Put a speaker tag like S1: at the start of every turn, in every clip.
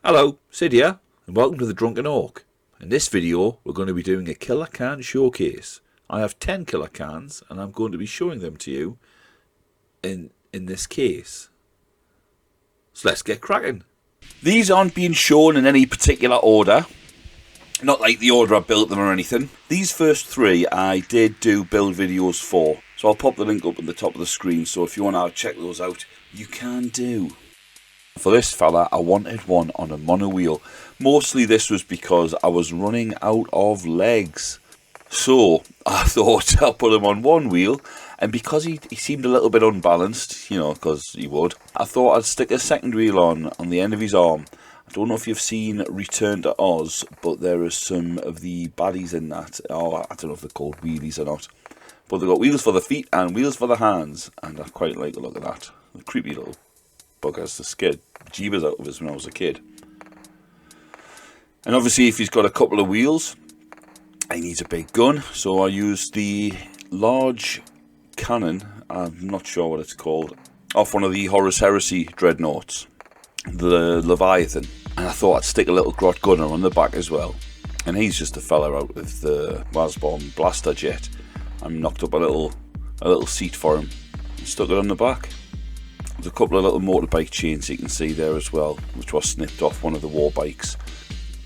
S1: Hello, Sid here, and welcome to the Drunken Ork. In this video, we're going to be doing a Killa Kans showcase. I have 10 Killa Kans, and I'm going to be showing them to you in this case. So let's get cracking. These aren't being shown in any particular order. Not like the order I built them or anything. These first three I did do build videos for. So I'll pop the link up at the top of the screen, so if you want to check those out, you can do. For this fella, I wanted one on a mono wheel. Mostly this was because I was running out of legs. So I thought I'll put him on one wheel, and because he seemed a little bit unbalanced, you know, because he would, I thought I'd stick a second wheel on the end of his arm. I don't know if you've seen Return to Oz, but there are some of the baddies in that. Oh, I don't know if they're called wheelies or not. But they've got wheels for the feet and wheels for the hands, and I quite like the look of that. The creepy little buggers that scared jeebus out of us when I was a kid. And obviously if he's got a couple of wheels, he needs a big gun, so I used the large cannon, I'm not sure what it's called, off one of the Horus Heresy dreadnoughts, the Leviathan, and I thought I'd stick a little grot gunner on the back as well. And he's just a fella out with the Waaagh blaster jet. I knocked up a little seat for him and stuck it on the back. There's a couple of little motorbike chains you can see there as well, which was snipped off one of the war bikes,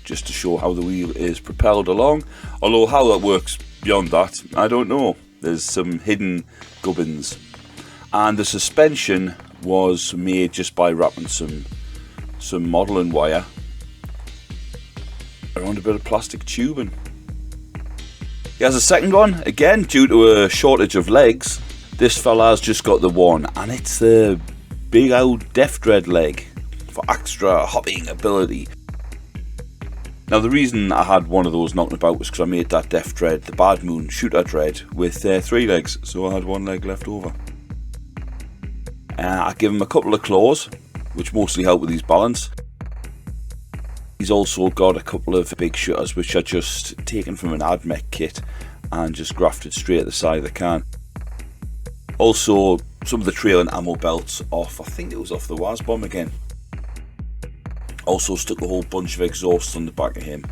S1: just to show how the wheel is propelled along. Although how that works beyond that, I don't know. There's some hidden gubbins. And the suspension was made just by wrapping some modelling wire around a bit of plastic tubing. He has a second one, again due to a shortage of legs. This fella's just got the one, and it's the big old Death Dread leg for extra hopping ability. Now the reason I had one of those knocking about was because I made that Death Dread, the Bad Moon Shooter Dread, with 3 legs, so I had 1 leg left over. I give him a couple of claws, which mostly help with his balance. He's also got a couple of big shooters, which are just taken from an AdMech kit and just grafted straight at the side of the can. Also, some of the trailing ammo belts off, I think it was off the Waaagh again. Also stuck a whole bunch of exhausts on the back of him,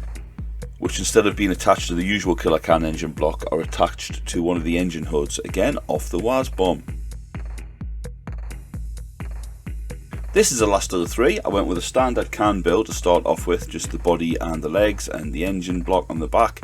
S1: which instead of being attached to the usual Killa Kan engine block, are attached to one of the engine hoods, again off the Waaagh. This is the last of the 3. I went with a standard can build to start off with, just the body and the legs and the engine block on the back.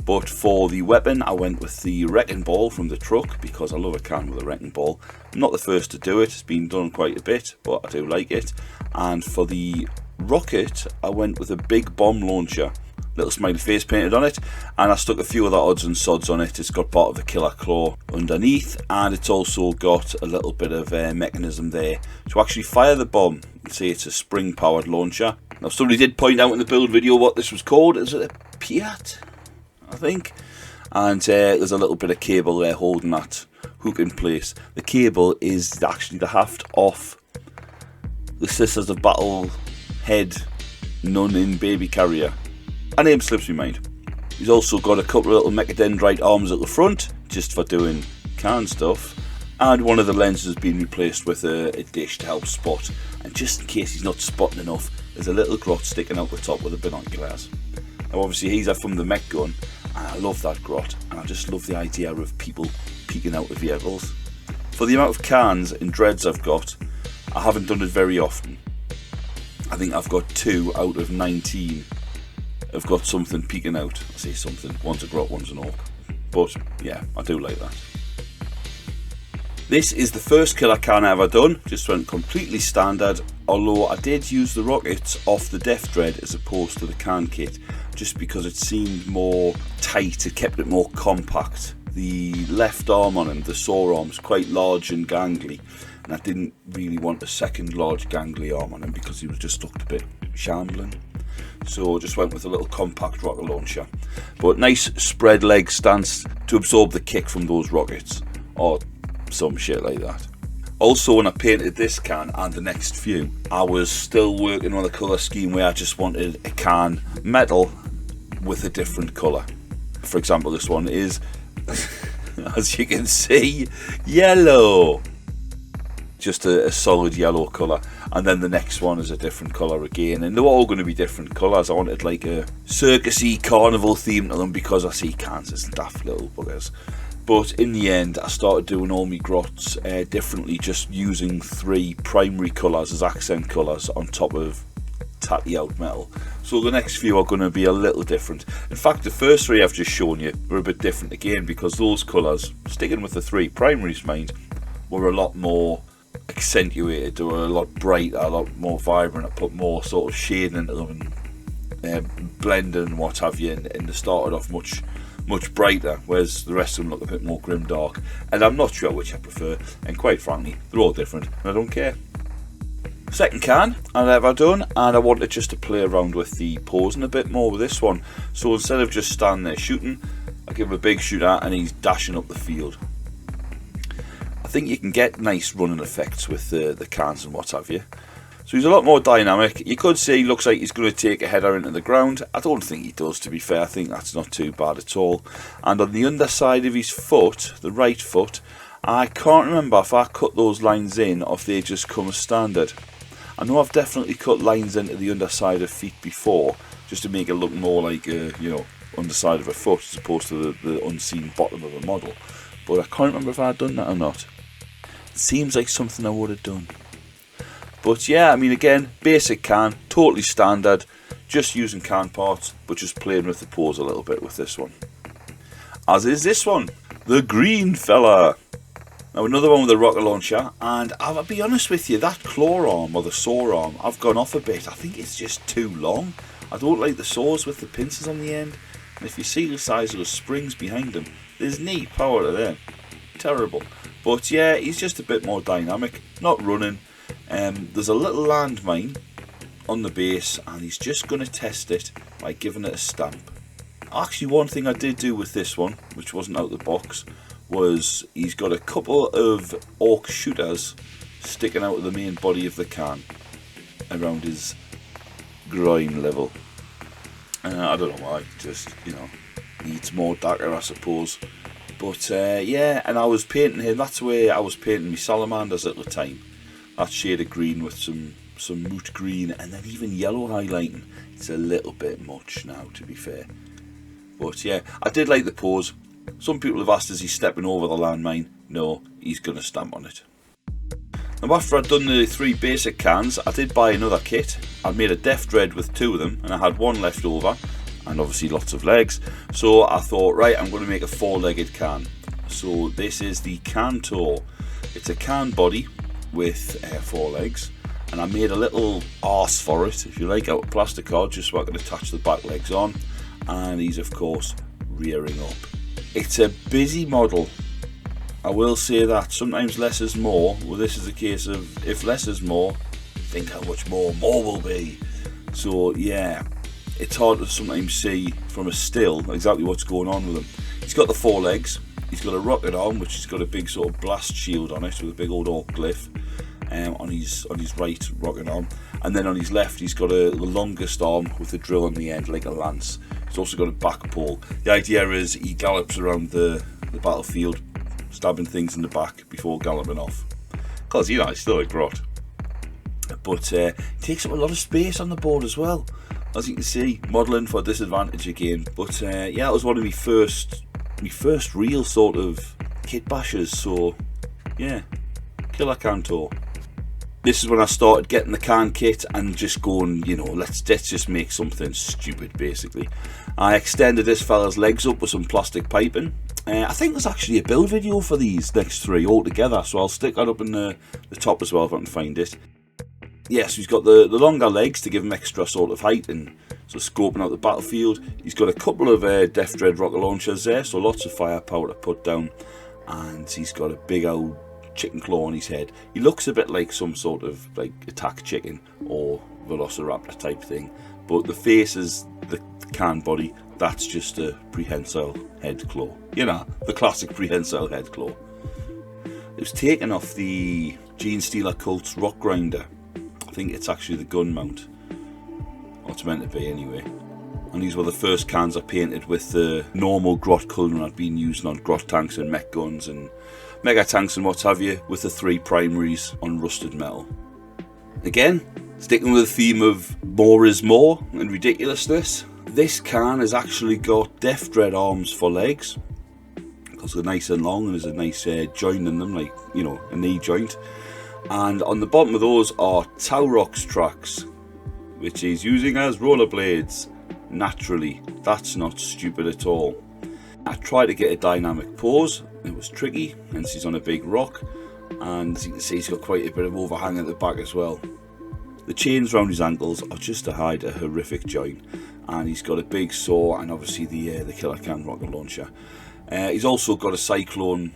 S1: But for the weapon, I went with the wrecking ball from the truck, because I love a can with a wrecking ball. I'm not the first to do it, it's been done quite a bit, but I do like it. And for the rocket, I went with a big bomb launcher, little smiley face painted on it, and I stuck a few other odds and sods on it. It's got part of the killer claw underneath, and it's also got a little bit of mechanism there to actually fire the bomb. You can see it's a spring powered launcher. Now somebody did point out in the build video what this was called. Is it a Piat, I think? And there's a little bit of cable there holding that hook in place. The cable is actually the haft off the Sisters of Battle head nun in baby carrier. A name slips me mind. He's also got a couple of little mechadendrite arms at the front, just for doing can stuff, and one of the lenses has been replaced with a dish to help spot, and just in case he's not spotting enough, there's a little grot sticking out the top with the binoculars. Now obviously he's from the mech gun, and I love that grot, and I just love the idea of people peeking out of vehicles. For the amount of cans and dreads I've got, I haven't done it very often. I think I've got 2 out of 19 have got something peeking out. I say something, one's a grot, one's an orc. But yeah, I do like that. This is the first Killa Kan I ever done, just went completely standard, although I did use the rockets off the Death Dread as opposed to the can kit, just because it seemed more tight, it kept it more compact. The left arm on him, the saw arm, is quite large and gangly, and I didn't really want a second large gangly arm on him because he was just looked a bit shambling. So just went with a little compact rocket launcher, but nice spread leg stance to absorb the kick from those rockets, or some shit like that. Also, when I painted this can and the next few, I was still working on a colour scheme where I just wanted a can metal with a different colour. For example, this one is, as you can see, yellow. Just a solid yellow colour. And then the next one is a different colour again, and they're all going to be different colours. I wanted like a circusy carnival theme to them because I see Kansas and daft little buggers. But in the end, I started doing all my grots differently, just using 3 primary colours as accent colours on top of tatty out metal. So the next few are going to be a little different. In fact, the first 3 I've just shown you were a bit different again, because those colours, sticking with the 3 primaries mind, were a lot more accentuated. They were a lot brighter, a lot more vibrant. I put more sort of shading into them and blending and what have you, and they started off much brighter, whereas the rest of them look a bit more grim dark. And I'm not sure which I prefer, and quite frankly, they're all different, and I don't care. Second can I've ever done, and I wanted just to play around with the posing a bit more with this one. So instead of just standing there shooting, I give him a big shoot out and he's dashing up the field. I think you can get nice running effects with the cans and what have you. So he's a lot more dynamic. You could say he looks like he's going to take a header into the ground. I don't think he does, to be fair. I think that's not too bad at all. And on the underside of his foot, the right foot, I can't remember if I cut those lines in or if they just come as standard. I know I've definitely cut lines into the underside of feet before, just to make it look more like a, you know, underside of a foot as opposed to the unseen bottom of a model. But I can't remember if I'd done that or not. It seems like something I would have done. But yeah, I mean, again, basic can, totally standard, just using can parts, but just playing with the pose a little bit with this one. As is this one, the green fella. Now another one with a rocket launcher, and I'll be honest with you, that claw arm or the saw arm, I've gone off a bit. I think it's just too long. I don't like the saws with the pincers on the end, and if you see the size of the springs behind them, there's knee power to them. Terrible. But yeah, he's just a bit more dynamic, not running. There's a little landmine on the base, and he's just going to test it by giving it a stamp. Actually, one thing I did do with this one, which wasn't out of the box, was he's got a couple of Ork shooters sticking out of the main body of the can around his groin level. I don't know why, just, you know, needs more darker, I suppose. But yeah, and I was painting him, that's the way I was painting my salamanders at the time. That shade of green with some moot green, and then even yellow highlighting. It's a little bit much now, to be fair. But yeah, I did like the pose. Some people have asked, is he stepping over the landmine? No, he's going to stamp on it. Now after I'd done the 3 basic cans, I did buy another kit. I made a deft dread with 2 of them, and I had 1 left over, and obviously lots of legs. So I thought, right, I'm going to make a 4-legged can. So this is the can tour. It's a can body with 4 legs, and I made a little arse for it, if you like, out of plastic card, just so I can attach the back legs on, and he's of course rearing up. It's a busy model, I will say that. Sometimes less is more. Well, this is a case of if less is more, think how much more will be. So yeah, it's hard to sometimes see from a still exactly what's going on with him. He's got the 4 legs. He's got a rocket arm, which has got a big sort of blast shield on it with a big old Ork glyph on his right rocket arm, and then on his left he's got the longest arm with a drill on the end like a lance. He's also got a back pole. The idea is he gallops around the battlefield, stabbing things in the back before galloping off. Because, you know, it's still a grot. But it takes up a lot of space on the board as well. As you can see, modelling for disadvantage again. But yeah, it was one of my first real sort of kit bashes. So yeah, Killa Kanz. This is when I started getting the can kit and just going, you know, let's just make something stupid basically. I extended this fella's legs up with some plastic piping. I think there's actually a build video for these next 3 all together, so I'll stick that up in the top as well if I can find it. Yes, he's got the longer legs to give him extra sort of height and so scoping out the battlefield. He's got a couple of deft dread rocket launchers there, so lots of firepower to put down, and he's got a big old chicken claw on his head. He looks a bit like some sort of like attack chicken or velociraptor type thing, but the face is the can body. That's just a prehensile head claw. You know, the classic prehensile head claw. It was taken off the Gene Stealer Cult's rock grinder. I think it's actually the gun mount. Or it's meant to be anyway. And these were the first cans I painted with the normal grot colouring I'd been using on grot tanks and mech guns and mega tanks and what have you, with the 3 primaries on rusted metal. Again, sticking with the theme of more is more and ridiculousness, this can has actually got death dread arms for legs, because they're nice and long and there's a nice joint in them, like, you know, a knee joint. And on the bottom of those are Taurox tracks, which he's using as rollerblades. Naturally, that's not stupid at all. I tried to get a dynamic pose, it was tricky, hence he's on a big rock, and as you can see he's got quite a bit of overhang at the back as well. The chains around his ankles are just to hide a horrific joint, and he's got a big saw and obviously the Killa Kans rocket launcher. He's also got a cyclone.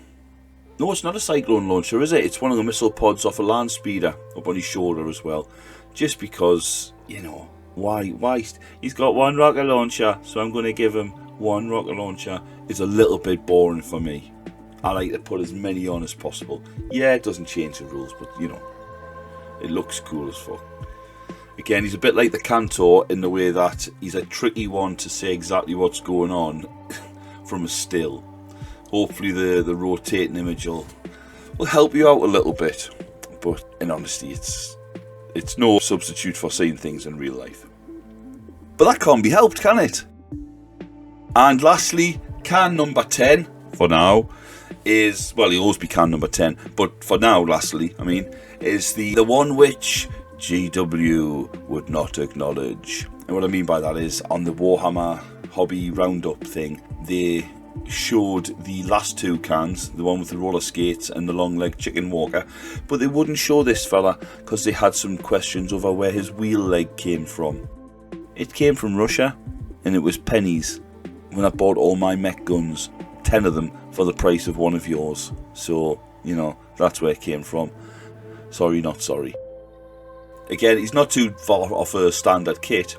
S1: No, it's not a cyclone launcher, is it? It's one of the missile pods off a land speeder up on his shoulder as well. Just because, you know, why? He's got one rocket launcher, so I'm going to give him one rocket launcher. It's a little bit boring for me. I like to put as many on as possible. Yeah, it doesn't change the rules, but you know, it looks cool as fuck. Again, he's a bit like the Cantor in the way that he's a tricky one to say exactly what's going on from a still. Hopefully the rotating image will help you out a little bit, but in honesty it's no substitute for seeing things in real life. But that can't be helped, can it? And lastly, can number 10 for now is, well, he'll always be can number 10, but for now, lastly, I mean, is the one which GW would not acknowledge. And what I mean by that is, on the Warhammer Hobby Roundup thing, they showed the last two cans, the one with the roller skates and the long leg chicken walker, but they wouldn't show this fella because they had some questions over where his wheel leg came from. It came from Russia, and it was pennies when I bought all my mech guns, 10 of them, for the price of one of yours. So, you know, that's where it came from. Sorry, not sorry. Again, he's not too far off a standard kit,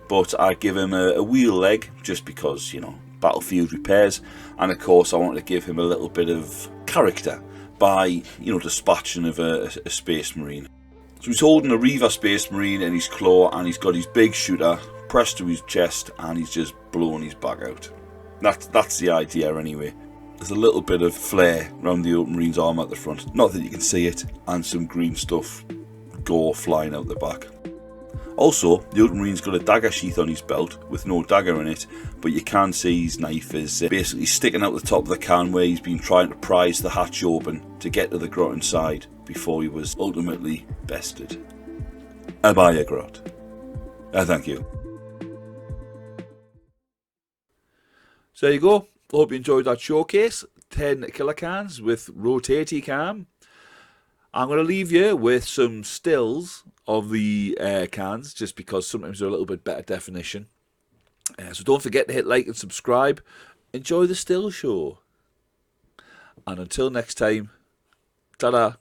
S1: but I give him a wheel leg just because, you know, battlefield repairs, and of course I want to give him a little bit of character by, you know, dispatching of a Space Marine. So he's holding a Reaver Space Marine in his claw, and he's got his big shooter pressed to his chest, and he's just blowing his back out. That's the idea anyway. There's a little bit of flare around the Old Marine's arm at the front, not that you can see it, and some green stuff gore flying out the back. Also, the Old Marine's got a dagger sheath on his belt with no dagger in it, but you can see his knife is basically sticking out the top of the can where he's been trying to prise the hatch open to get to the grot inside before he was ultimately bested. Abaya grot. Thank you. So there you go. Hope you enjoyed that showcase. 10 Killa Kans with rotatey cam. I'm going to leave you with some stills of the cans, just because sometimes they're a little bit better definition. So don't forget to hit like and subscribe. Enjoy the still show. And until next time, ta-da.